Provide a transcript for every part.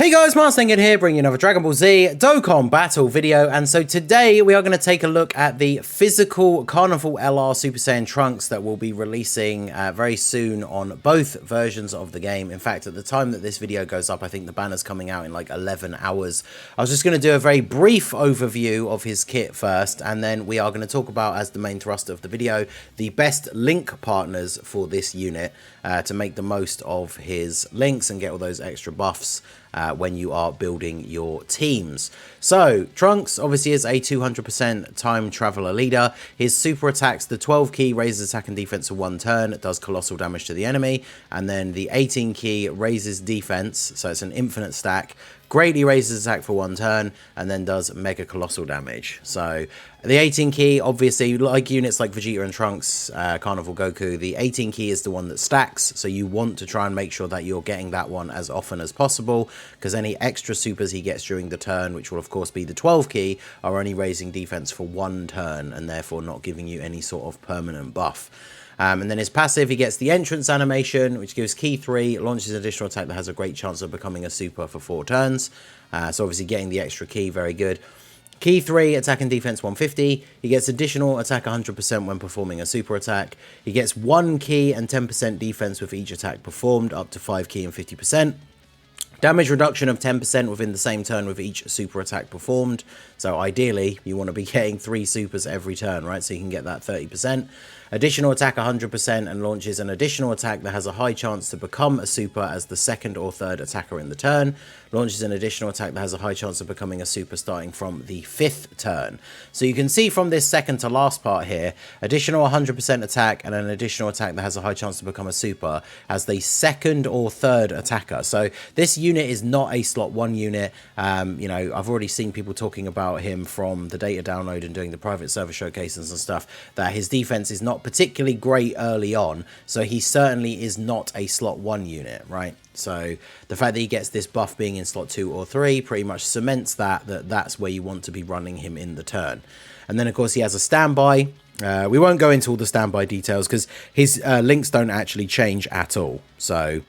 Hey guys, Marsling here, bringing you another Dragon Ball Z Dokkan battle video, and so today we are going to take a look at the physical Carnival LR Super Saiyan Trunks that will be releasing very soon on both versions of the game. In fact, at the time that this video goes up, I think the banner's coming out in like 11 hours. I was just going to do a very brief overview of his kit first, and then we are going to talk about, as the main thrust of the video, the best link partners for this unit to make the most of his links and get all those extra buffs when you are building your teams. So Trunks obviously is a 200% time traveler leader. His super attacks, the 12 key raises attack and defense for 1 turn, does colossal damage to the enemy, and then the 18 key raises defense, so it's an infinite stack, greatly raises attack for 1 turn, and then does mega colossal damage. So the 18 key, obviously, like units like Vegeta and Trunks, Carnival Goku, the 18 key is the one that stacks, so you want to try and make sure that you're getting that one as often as possible, because any extra supers he gets during the turn, which will of course be the 12 key, are only raising defense for 1 turn, and therefore not giving you any sort of permanent buff. And then his passive, he gets the entrance animation, which gives key 3, launches an additional attack that has a great chance of becoming a super for 4 turns. So obviously getting the extra key, very good. Key 3, attack and defense 150. He gets additional attack 100% when performing a super attack. He gets 1 key and 10% defense with each attack performed, up to 5 key and 50%. Damage reduction of 10% within the same turn with each super attack performed. So ideally, you want to be getting 3 supers every turn, right? So you can get that 30%. Additional attack 100% and launches an additional attack that has a high chance to become a super as the 2nd or 3rd attacker in the turn. Launches an additional attack that has a high chance of becoming a super starting from the 5th turn. So you can see from this second to last part here, additional 100% attack and an additional attack that has a high chance to become a super as the 2nd or 3rd attacker. So this unit is not a slot 1 unit. You know, I've already seen people talking about him from the data download and doing the private server showcases and stuff, that his defense is not particularly great early on, so he certainly is not a slot 1 unit, right? So the fact that he gets this buff being in slot 2 or 3 pretty much cements that's where you want to be running him in the turn. And then of course he has a standby. We won't go into all the standby details because his links don't actually change at all, so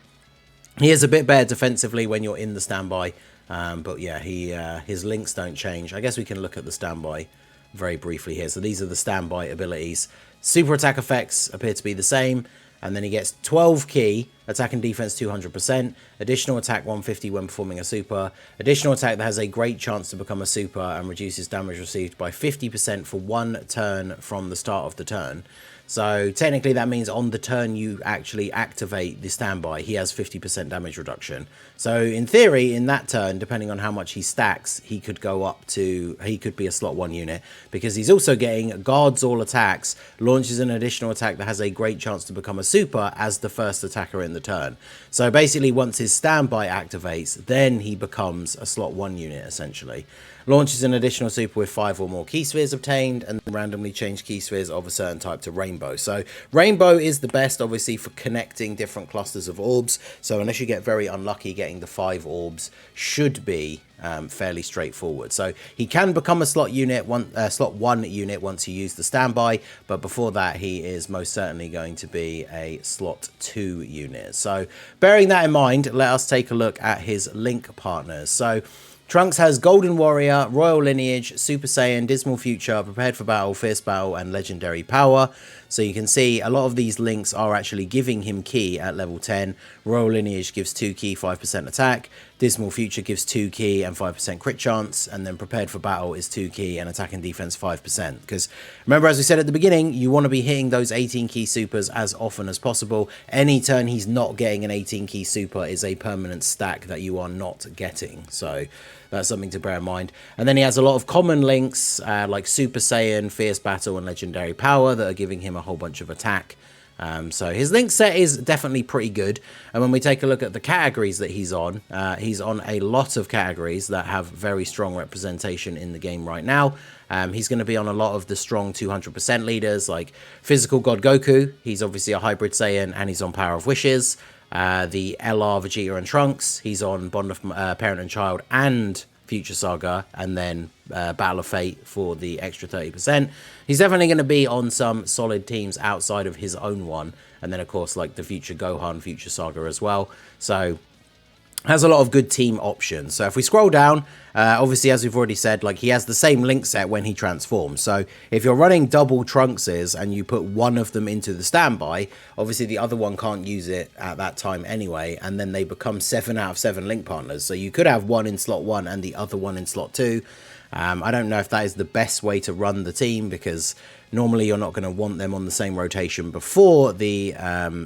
he is a bit better defensively when you're in the standby, but yeah, his links don't change. I guess we can look at the standby very briefly here. So these are the standby abilities. Super attack effects appear to be the same, and then he gets 12 key, attack and defense 200%, additional attack 150 when performing a super, additional attack that has a great chance to become a super and reduces damage received by 50% for 1 turn from the start of the turn. So technically that means on the turn you actually activate the standby, he has 50% damage reduction. So in theory, in that turn, depending on how much he stacks, he could go up to, he could be a slot 1 unit, because he's also getting guards all attacks, launches an additional attack that has a great chance to become a super as the 1st attacker in the turn. So basically once his standby activates, then he becomes a slot 1 unit essentially. Launches an additional super with 5 or more key spheres obtained, and randomly change key spheres of a certain type to rainbow. So rainbow is the best obviously for connecting different clusters of orbs, so unless you get very unlucky, getting the 5 orbs should be fairly straightforward. So he can become a slot 1 unit once you use the standby, but before that he is most certainly going to be a slot 2 unit. So bearing that in mind, let us take a look at his link partners. So Trunks has Golden Warrior, Royal Lineage, Super Saiyan, Dismal Future, Prepared for Battle, Fierce Battle, and Legendary Power. So you can see a lot of these links are actually giving him key at level 10. Royal Lineage gives 2 key, 5% attack. Dismal Future gives 2 key and 5% crit chance. And then Prepared for Battle is 2 key and attack and defense 5%. Because remember, as we said at the beginning, you want to be hitting those 18 key supers as often as possible. Any turn he's not getting an 18 key super is a permanent stack that you are not getting. So that's something to bear in mind. And then he has a lot of common links like Super Saiyan, Fierce Battle, and Legendary Power that are giving him a whole bunch of attack. So his link set is definitely pretty good. And when we take a look at the categories that he's on a lot of categories that have very strong representation in the game right now. He's going to be on a lot of the strong 200% leaders like Physical God Goku. He's obviously a hybrid Saiyan and he's on Power of Wishes. The LR Vegeta and Trunks, he's on Bond of Parent and Child and Future Saga, and then Battle of Fate for the extra 30%. He's definitely going to be on some solid teams outside of his own one, and then of course like the Future Gohan, Future Saga as well. So has a lot of good team options. So if we scroll down, obviously, as we've already said, like he has the same link set when he transforms. So if you're running double Trunkses and you put one of them into the standby, obviously the other one can't use it at that time anyway, and then they become 7 out of 7 link partners. So you could have one in slot 1 and the other one in slot 2. I don't know if that is the best way to run the team, because normally you're not going to want them on the same rotation before the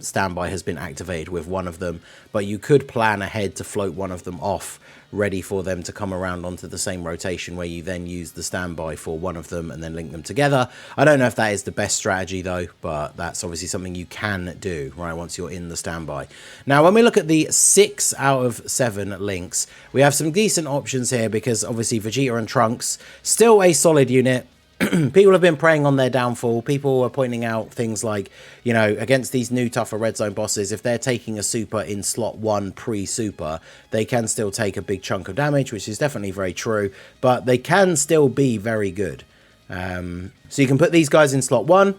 standby has been activated with one of them, but you could plan ahead to float one of them off, ready for them to come around onto the same rotation, where you then use the standby for one of them and then link them together. I don't know if that is the best strategy though, but that's obviously something you can do, right, once you're in the standby. Now, when we look at the 6 out of 7 links, we have some decent options here, because obviously Vegeta and Trunks, still a solid unit. People have been preying on their downfall. People are pointing out things like, you know, against these new tougher red zone bosses, if they're taking a super in slot 1 pre-super, they can still take a big chunk of damage, which is definitely very true, but they can still be very good. So you can put these guys in slot 1,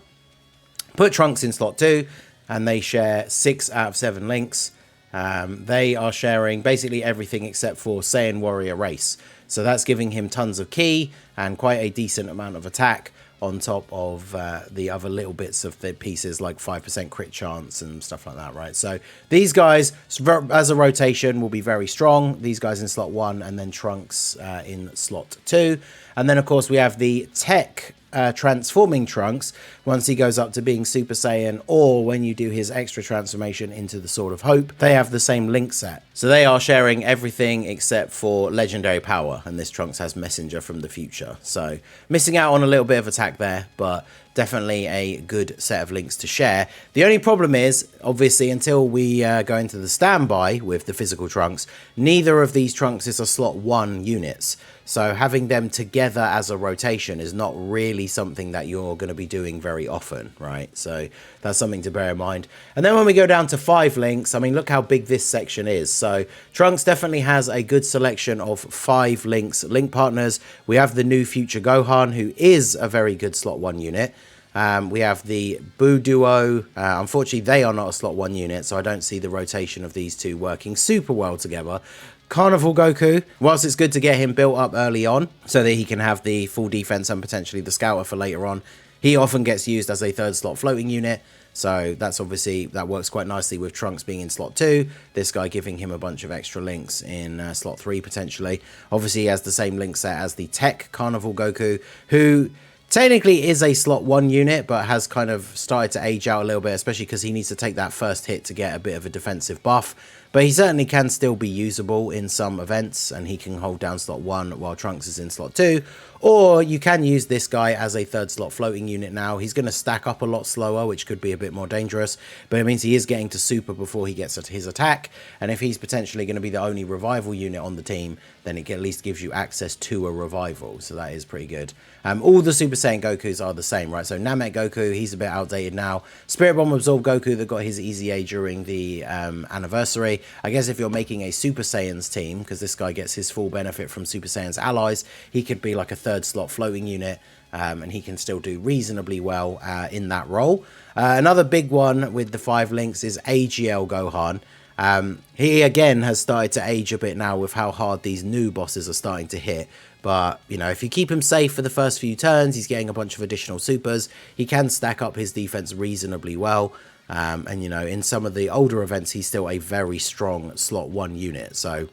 put Trunks in slot 2, and they share 6 out of 7 links. They are sharing basically everything except for Saiyan Warrior Race. So that's giving him tons of ki and quite a decent amount of attack, on top of the other little bits of the pieces like 5% crit chance and stuff like that, right? So these guys, as a rotation, will be very strong. These guys in slot 1, and then Trunks in slot 2. And then, of course, we have the tech transforming Trunks once he goes up to being Super Saiyan, or when you do his extra transformation into the Sword of Hope. They have the same link set, so they are sharing everything except for legendary power, and this Trunks has Messenger from the future, so missing out on a little bit of attack there, but definitely a good set of links to share. The only problem is, obviously, until we go into the standby with the physical Trunks, neither of these Trunks is a slot 1 units. So having them together as a rotation is not really something that you're going to be doing very often, right? So that's something to bear in mind. And then when we go down to 5 links, I mean, look how big this section is. So Trunks definitely has a good selection of 5 links, link partners. We have the new Future Gohan, who is a very good slot 1 unit. We have the Buu Duo. Unfortunately, they are not a slot 1 unit, so I don't see the rotation of these two working super well together. Carnival Goku, whilst it's good to get him built up early on so that he can have the full defense and potentially the scouter for later on, he often gets used as a 3rd slot floating unit. So that's obviously, that works quite nicely with Trunks being in slot 2, this guy giving him a bunch of extra links in slot 3 potentially. Obviously he has the same link set as the tech Carnival Goku, who technically is a slot 1 unit, but has kind of started to age out a little bit, especially because he needs to take that first hit to get a bit of a defensive buff. But he certainly can still be usable in some events, and he can hold down slot 1 while Trunks is in slot 2. Or you can use this guy as a 3rd slot floating unit now. He's going to stack up a lot slower, which could be a bit more dangerous, but it means he is getting to super before he gets at his attack. And if he's potentially going to be the only revival unit on the team, then it at least gives you access to a revival, so that is pretty good. All the Super Saiyan Gokus are the same, right? So Namek Goku, he's a bit outdated now. Spirit Bomb Absorb Goku that got his EZA during the anniversary. I guess if you're making a Super Saiyans team, because this guy gets his full benefit from Super Saiyans allies, he could be like a 3rd slot floating unit, and he can still do reasonably well in that role. Another big one with the 5 links is AGL Gohan. He again has started to age a bit now with how hard these new bosses are starting to hit. But, you know, if you keep him safe for the first few turns, he's getting a bunch of additional supers. He can stack up his defense reasonably well. And, you know, in some of the older events, he's still a very strong slot 1 unit. So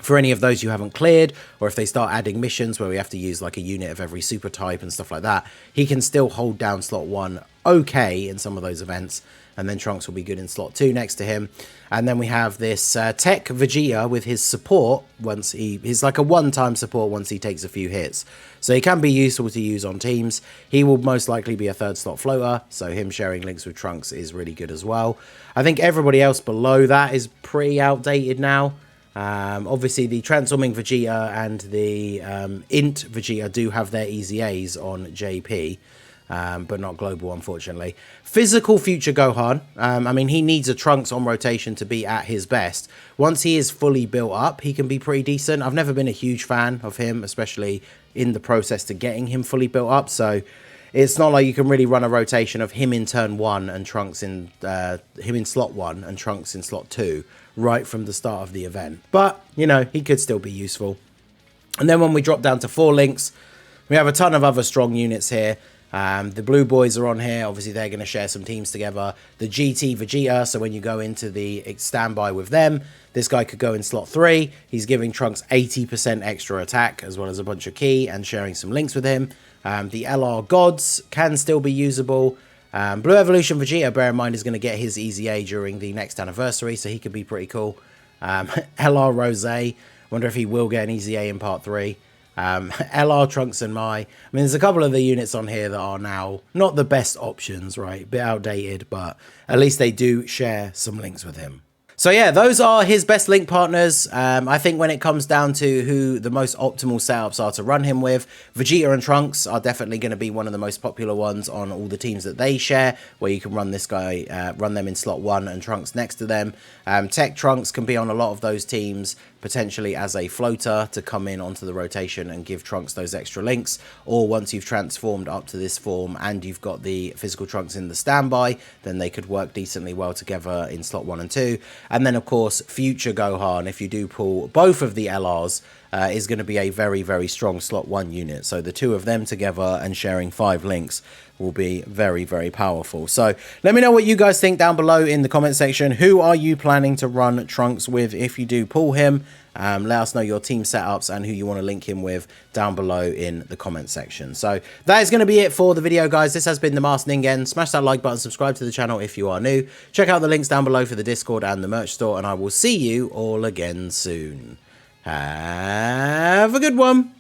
for any of those you haven't cleared, or if they start adding missions where we have to use like a unit of every super type and stuff like that, he can still hold down slot 1 okay in some of those events. And then Trunks will be good in slot 2 next to him. And then we have this Tech Vegeta with his support. He's like a one-time support once he takes a few hits. So he can be useful to use on teams. He will most likely be a 3rd slot floater, so him sharing links with Trunks is really good as well. I think everybody else below that is pretty outdated now. Obviously the transforming Vegeta and the int Vegeta do have their EZAs on JP. But not global, unfortunately. Physical Future Gohan. I mean, he needs a Trunks on rotation to be at his best. Once he is fully built up, he can be pretty decent. I've never been a huge fan of him, especially in the process to getting him fully built up. So it's not like you can really run a rotation of him in turn 1 and Trunks in him in slot 1 and Trunks in slot 2 right from the start of the event. But, you know, he could still be useful. And then when we drop down to 4 links, we have a ton of other strong units here. The blue boys are on here. Obviously, they're going to share some teams together. The GT Vegeta, so when you go into the standby with them, this guy could go in slot 3. He's giving Trunks 80% extra attack, as well as a bunch of ki, and sharing some links with him. The LR Gods can still be usable. Blue Evolution Vegeta, bear in mind, is going to get his Easy A during the next anniversary, so he could be pretty cool. LR Rosé, wonder if he will get an Easy A in part 3. LR Trunks and I mean, there's a couple of the units on here that are now not the best options, right? A bit outdated, but at least they do share some links with him. So yeah, those are his best link partners. I think when it comes down to who the most optimal setups are to run him with, Vegeta and Trunks are definitely going to be one of the most popular ones on all the teams that they share, where you can run this guy, run them in slot 1 and Trunks next to them. Tech Trunks can be on a lot of those teams, potentially as a floater to come in onto the rotation and give Trunks those extra links, or once you've transformed up to this form and you've got the physical Trunks in the standby, then they could work decently well together in slot 1 and 2. And then of course future Gohan, if you do pull both of the LRs, is going to be a very, very strong slot 1 unit. So the two of them together and sharing 5 links will be very, very powerful. So let me know what you guys think down below in the comment section. Who are you planning to run Trunks with if you do pull him? Let us know your team setups and who you want to link him with down below in the comment section. So that is going to be it for the video, guys. This has been the Masked Ningen. Smash that like button, subscribe to the channel if you are new. Check out the links down below for the Discord and the merch store, and I will see you all again soon. Have a good one.